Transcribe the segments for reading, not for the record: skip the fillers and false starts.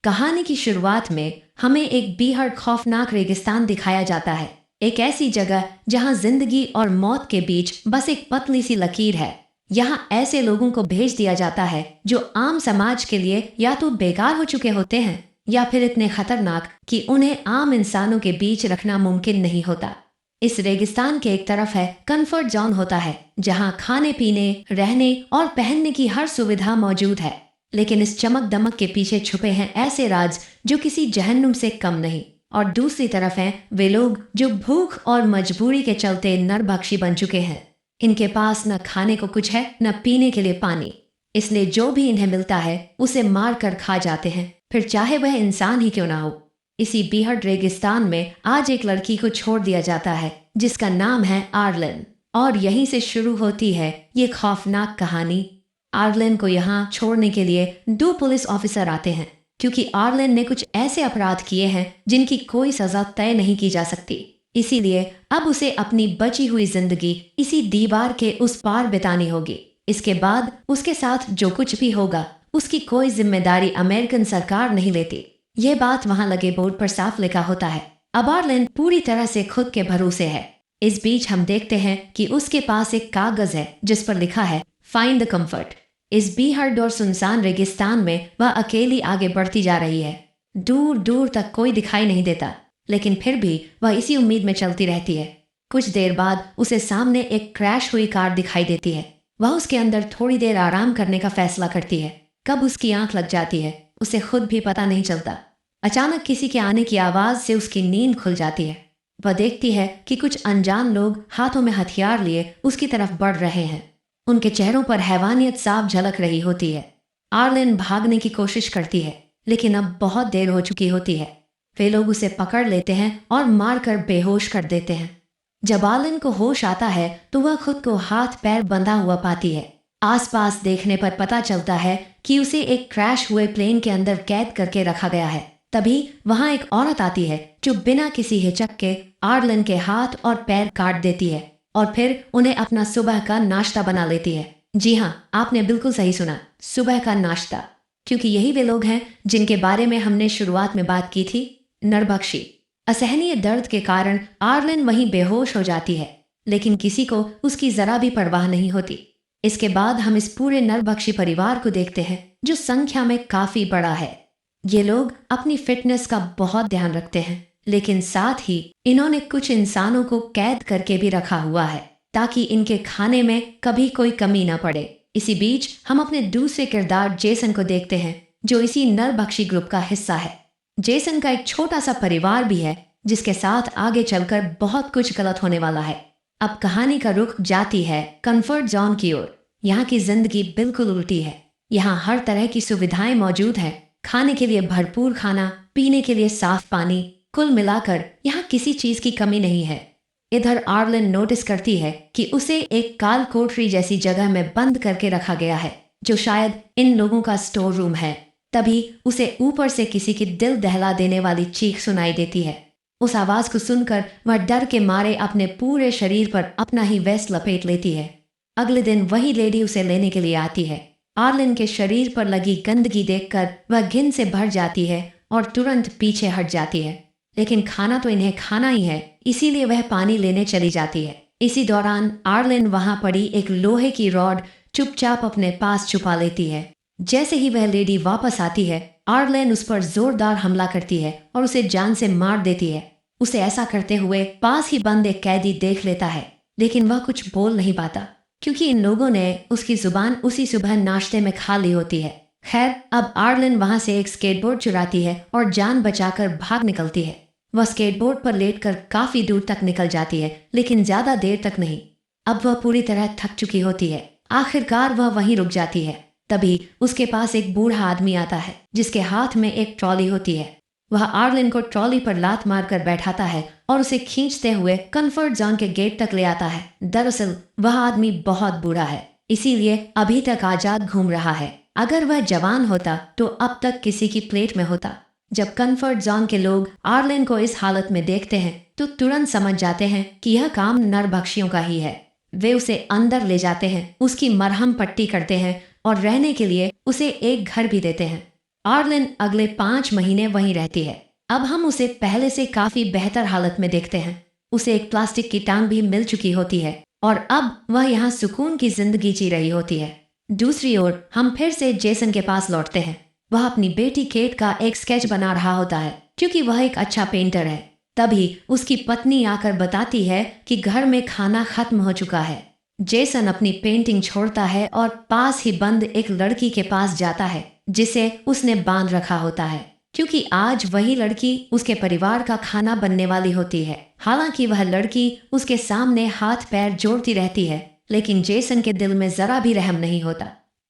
कहानी की शुरुआत में हमें एक बेहद खौफनाक रेगिस्तान दिखाया जाता है। एक ऐसी जगह जहां जिंदगी और मौत के बीच बस एक पतली सी लकीर है। यहाँ ऐसे लोगों को भेज दिया जाता है जो आम समाज के लिए या तो बेकार हो चुके होते हैं या फिर इतने खतरनाक कि उन्हें आम इंसानों के बीच रखना मुमकिन नहीं होता। इस रेगिस्तान के एक तरफ है कंफर्ट जोन होता है, जहां खाने पीने, रहने और पहनने की हर सुविधा मौजूद है। लेकिन इस चमक दमक के पीछे छुपे हैं ऐसे राज जो किसी जहन्नुम से कम नहीं। और दूसरी तरफ हैं वे लोग जो भूख और मजबूरी के चलते नरभक्षी बन चुके हैं। इनके पास न खाने को कुछ है न पीने के लिए पानी, इसलिए जो भी इन्हें मिलता है उसे मार कर खा जाते हैं, फिर चाहे वह इंसान ही क्यों ना हो। इसी बेहद रेगिस्तान में आज एक लड़की को छोड़ दिया जाता है जिसका नाम है आर्लेन, और यहीं से शुरू होती है ये खौफनाक कहानी। आर्लेन को यहाँ छोड़ने के लिए 2 पुलिस ऑफिसर आते हैं, क्योंकि आर्लेन ने कुछ ऐसे अपराध किए हैं जिनकी कोई सजा तय नहीं की जा सकती। इसीलिए अब उसे अपनी बची हुई जिंदगी इसी दीवार के उस पार बितानी होगी। इसके बाद उसके साथ जो कुछ भी होगा उसकी कोई जिम्मेदारी अमेरिकन सरकार नहीं लेती। ये बात वहां लगे बोर्ड पर साफ लिखा होता है। अब आर्लेन पूरी तरह से खुद के भरोसे है। इस बीच हम देखते हैं कि उसके पास एक कागज है जिस पर लिखा है फाइंड द कंफर्ट। इस बेहद और सुनसान रेगिस्तान में वह अकेली आगे बढ़ती जा रही है। दूर दूर तक कोई दिखाई नहीं देता, लेकिन फिर भी वह इसी उम्मीद में चलती रहती है। कुछ देर बाद उसे सामने एक क्रैश हुई कार दिखाई देती है। वह उसके अंदर थोड़ी देर आराम करने का फैसला करती है। कब उसकी आंख लग जाती है उसे खुद भी पता नहीं चलता। अचानक किसी के आने की आवाज से उसकी नींद खुल जाती है। वह देखती है कि कुछ अनजान लोग हाथों में हथियार लिए उसकी तरफ बढ़ रहे हैं। उनके चेहरों पर हैवानियत साफ झलक रही होती है। आर्लेन भागने की कोशिश करती है, लेकिन अब बहुत देर हो चुकी होती है। वे लोग उसे पकड़ लेते हैं और मारकर बेहोश कर देते हैं। जब आर्लेन को होश आता है तो वह खुद को हाथ पैर बंधा हुआ पाती है। आसपास देखने पर पता चलता है कि उसे एक क्रैश हुए प्लेन के अंदर कैद करके रखा गया है। तभी वहां एक औरत आती है जो बिना किसी हिचक के आर्लेन के हाथ और पैर काट देती है और फिर उन्हें अपना सुबह का नाश्ता बना लेती है। जी हाँ, आपने बिल्कुल सही सुना, सुबह का नाश्ता, क्योंकि यही वे लोग हैं जिनके बारे में हमने शुरुआत में बात की थी, नरभक्षी। असहनीय दर्द के कारण आर्लेन वहीं बेहोश हो जाती है, लेकिन किसी को उसकी जरा भी परवाह नहीं होती। इसके बाद हम इस पूरे नरभक्षी परिवार को देखते हैं जो संख्या में काफी बड़ा है। ये लोग अपनी फिटनेस का बहुत ध्यान रखते हैं, लेकिन साथ ही इन्होंने कुछ इंसानों को कैद करके भी रखा हुआ है ताकि इनके खाने में कभी कोई कमी न पड़े। इसी बीच हम अपने दूसरे किरदार जेसन को देखते हैं जो इसी नरभक्षी ग्रुप का हिस्सा है। जेसन का एक छोटा सा परिवार भी है जिसके साथ आगे चलकर बहुत कुछ गलत होने वाला है। अब कहानी का रुख जाती है कंफर्ट जोन की ओर। यहाँ की जिंदगी बिल्कुल उल्टी है। यहाँ हर तरह की सुविधाएं मौजूद हैं, खाने के लिए भरपूर खाना, पीने के लिए साफ पानी, कुल मिलाकर यहाँ किसी चीज की कमी नहीं है। इधर आर्लेन नोटिस करती है कि उसे एक काल कोठरी जैसी जगह में बंद करके रखा गया है जो शायद इन लोगों का स्टोर रूम है। तभी उसे ऊपर से किसी की दिल दहला देने वाली चीख सुनाई देती है। उस आवाज को सुनकर वह डर के मारे अपने पूरे शरीर पर अपना ही वेस्ट लपेट लेती है। अगले दिन वही लेडी उसे लेने के लिए आती है। आर्लेन के शरीर पर लगी गंदगी देखकर वह घिन से भर जाती है और तुरंत पीछे हट जाती है। लेकिन खाना तो इन्हें खाना ही है, इसीलिए वह पानी लेने चली जाती है। इसी दौरान आर्लेन वहां पड़ी एक लोहे की रॉड चुपचाप अपने पास छुपा लेती है। जैसे ही वह लेडी वापस आती है, आर्लेन उस पर जोरदार हमला करती है और उसे जान से मार देती है। उसे ऐसा करते हुए पास ही बंद एक कैदी देख लेता है, लेकिन वह कुछ बोल नहीं पाता क्योंकि इन लोगों ने उसकी जुबान उसी सुबह नाश्ते में खा ली होती है। खैर, अब आर्लेन वहां से एक स्केटबोर्ड चुराती है और जान बचाकर भाग निकलती है। वह स्केटबोर्ड पर लेटकर काफी दूर तक निकल जाती है, लेकिन ज्यादा देर तक नहीं। अब वह पूरी तरह थक चुकी होती है। आखिरकार वह वहीं रुक जाती है। तभी उसके पास एक बूढ़ा आदमी आता है जिसके हाथ में एक ट्रॉली होती है। वह आर्लेन को ट्रॉली पर लात मारकर बैठाता है और उसे खींचते हुए कंफर्ट जोन के गेट तक ले आता है। दरअसल वह आदमी बहुत बूढ़ा है, इसीलिए अभी तक आजाद घूम रहा है। अगर वह जवान होता तो अब तक किसी की प्लेट में होता। जब कंफर्ट जोन के लोग आर्लेन को इस हालत में देखते हैं तो तुरंत समझ जाते हैं कि यह काम नरभक्षियों का ही है। वे उसे अंदर ले जाते हैं, उसकी मरहम पट्टी करते हैं और रहने के लिए उसे एक घर भी देते हैं। आर्लिन अगले 5 महीने वहीं रहती है। अब हम उसे पहले से काफी बेहतर हालत में देखते हैं। उसे एक प्लास्टिक की टांग भी मिल चुकी होती है और अब वह यहाँ सुकून की जिंदगी जी रही होती है। दूसरी ओर हम फिर से जेसन के पास लौटते हैं। वह अपनी बेटी केट का एक स्केच बना रहा होता है क्योंकि वह एक अच्छा पेंटर है। तभी उसकी पत्नी आकर बताती है कि घर में खाना खत्म हो चुका है। जेसन अपनी पेंटिंग छोड़ता है और पास ही बंद एक लड़की के पास जाता है जिसे उसने बांध रखा होता है क्योंकि आज वही लड़की उसके परिवार का खाना बनने वाली होती है। हालांकि वह लड़की उसके सामने हाथ पैर जोड़ती रहती है, लेकिन जेसन के दिल में जरा भी रहम नहीं होता।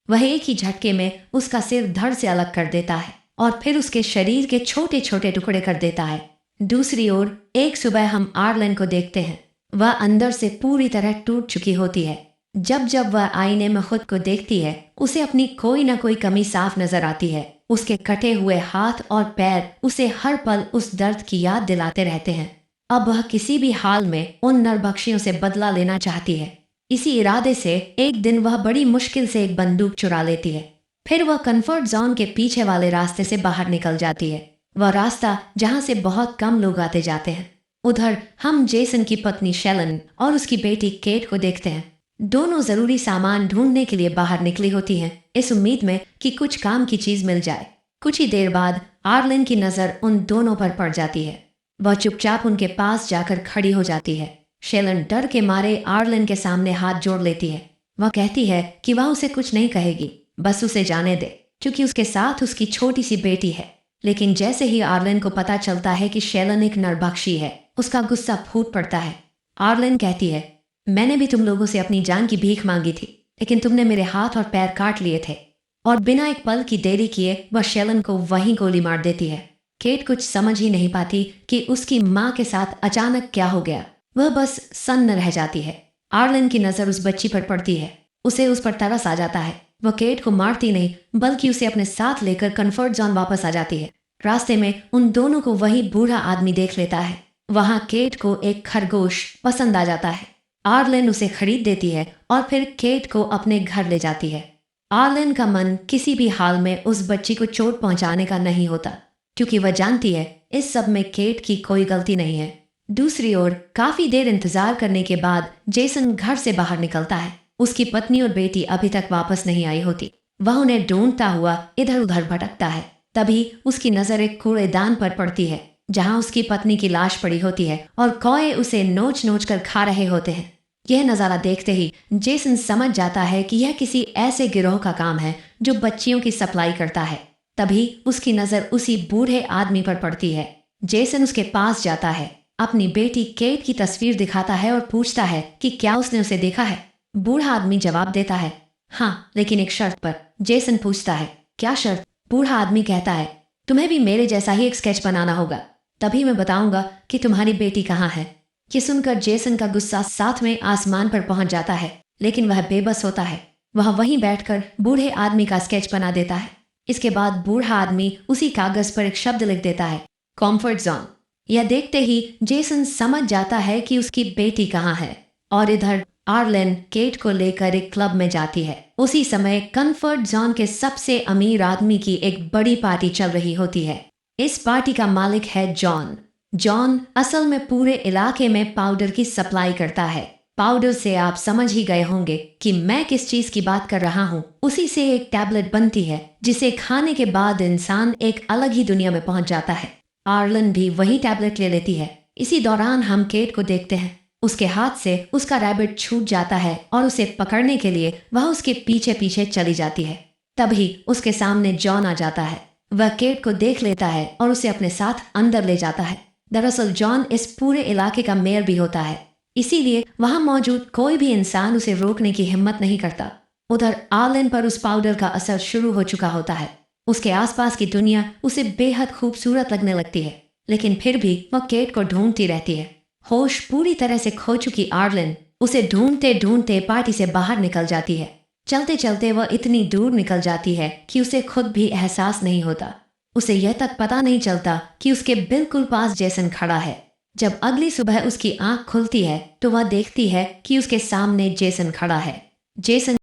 वह एक ही झटके में उसका सिर धड़ से अलग कर देता है और फिर उसके शरीर के छोटे छोटे टुकड़े कर देता है। दूसरी ओर एक सुबह हम आर्लिन को देखते हैं। वह अंदर से पूरी तरह टूट चुकी होती है। जब जब वह आईने में खुद को देखती है उसे अपनी कोई न कोई कमी साफ नजर आती है। उसके कटे हुए हाथ और पैर उसे हर पल उस दर्द की याद दिलाते रहते हैं। अब वह किसी भी हाल में उन नरबख्शियों से बदला लेना चाहती है। इसी इरादे से एक दिन वह बड़ी मुश्किल से एक बंदूक चुरा लेती है। फिर वह कंफर्ट जोन के पीछे वाले रास्ते से बाहर निकल जाती है, वह रास्ता जहां से बहुत कम लोग आते जाते हैं। उधर हम जेसन की पत्नी शेलन और उसकी बेटी केट को देखते हैं। दोनों जरूरी सामान ढूंढने के लिए बाहर निकली होती हैं, इस उम्मीद में कि कुछ काम की चीज मिल जाए। कुछ ही देर बाद आर्लिन की नजर उन दोनों पर पड़ जाती है। वह चुपचाप उनके पास जाकर खड़ी हो जाती है। शेलन डर के मारे आर्लिन के सामने हाथ जोड़ लेती है। वह कहती है कि वह उसे कुछ नहीं कहेगी, बस उसे जाने दे, क्योंकि उसके साथ उसकी छोटी सी बेटी है। लेकिन जैसे ही आर्लिन को पता चलता है कि शेलन एक नरबख्शी है, उसका गुस्सा फूट पड़ता है। आर्लिन कहती है, मैंने भी तुम लोगों से अपनी जान की भीख मांगी थी, लेकिन तुमने मेरे हाथ और पैर काट लिए थे। और बिना एक पल की देरी किए वह शेलन को वहीं गोली मार देती है। केट कुछ समझ ही नहीं पाती कि उसकी माँ के साथ अचानक क्या हो गया। वह बस सन्न रह जाती है। आर्लिन की नजर उस बच्ची पर पड़ती है। उसे उस पर तरस आ जाता है। वह केट को मारती नहीं बल्कि उसे अपने साथ लेकर कंफर्ट जोन वापस आ जाती है। रास्ते में उन दोनों को वही बूढ़ा आदमी देख लेता है। वहां केट को एक खरगोश पसंद आ जाता है। आर्लिन उसे खरीद देती है और फिर केट को अपने घर ले जाती है। आर्लिन का मन किसी भी हाल में उस बच्ची को चोट पहुंचाने का नहीं होता, क्योंकि वह जानती है इस सब में केट की कोई गलती नहीं है। दूसरी ओर काफी देर इंतजार करने के बाद जेसन घर से बाहर निकलता है। उसकी पत्नी और बेटी अभी तक वापस नहीं आई होती। वह उन्हें ढूंढता हुआ इधर उधर भटकता है। तभी उसकी नजर एक कूड़ेदान पर पड़ती है, जहां उसकी पत्नी की लाश पड़ी होती है और कौए उसे नोच नोच कर खा रहे होते हैं। यह नज़ारा देखते ही जेसन समझ जाता है कि यह किसी ऐसे गिरोह का काम है जो बच्चियों की सप्लाई करता है। तभी उसकी नज़र उसी बूढ़े आदमी पर पड़ती है। जेसन उसके पास जाता है, अपनी बेटी केट की तस्वीर दिखाता है और पूछता है कि क्या उसने उसे देखा है। बूढ़ा आदमी जवाब देता है, हाँ, लेकिन एक शर्त पर। जेसन पूछता है, क्या शर्त? बूढ़ा आदमी कहता है, तुम्हें भी मेरे जैसा ही एक स्केच बनाना होगा, तभी मैं बताऊंगा कि तुम्हारी बेटी कहाँ है। ये सुनकर जेसन का गुस्सा 7वें आसमान पर पहुंच जाता है, लेकिन वह बेबस होता है। वह वहीं बैठकर बूढ़े आदमी का स्केच बना देता है। इसके बाद बूढ़ा आदमी उसी कागज पर एक शब्द लिख देता है, कंफर्ट जोन। यह देखते ही जेसन समझ जाता है कि उसकी बेटी कहाँ है। और इधर आर्लिन केट को लेकर एक क्लब में जाती है। उसी समय कंफर्ट जोन के सबसे अमीर आदमी की एक बड़ी पार्टी चल रही होती है। इस पार्टी का मालिक है जॉन। जॉन असल में पूरे इलाके में पाउडर की सप्लाई करता है। पाउडर से आप समझ ही गए होंगे कि मैं किस चीज की बात कर रहा हूँ। उसी से एक टैबलेट बनती है जिसे खाने के बाद इंसान एक अलग ही दुनिया में पहुंच जाता है। आर्लिन भी वही टैबलेट ले लेती है। इसी दौरान हम केट को देखते हैं। उसके हाथ से उसका रैबिट छूट जाता है और उसे पकड़ने के लिए वह उसके पीछे पीछे चली जाती है। तभी उसके सामने जॉन आ जाता है। वह केट को देख लेता है और उसे अपने साथ अंदर ले जाता है। दरअसल जॉन इस पूरे इलाके का मेयर भी होता है, इसीलिए वहां मौजूद कोई भी इंसान उसे रोकने की हिम्मत नहीं करता। उधर आर्लिन पर उस पाउडर का असर शुरू हो चुका होता है। उसके आसपास की दुनिया उसे बेहद खूबसूरत लगने लगती है, लेकिन फिर भी वह केट को ढूंढती रहती है। होश पूरी तरह से खो चुकी आर्लिन उसे ढूंढते ढूंढते पार्टी से बाहर निकल जाती है। चलते चलते वह इतनी दूर निकल जाती है कि उसे खुद भी एहसास नहीं होता। उसे यह तक पता नहीं चलता कि उसके बिल्कुल पास जेसन खड़ा है। जब अगली सुबह उसकी आंख खुलती है तो वह देखती है कि उसके सामने जेसन खड़ा है। जेसन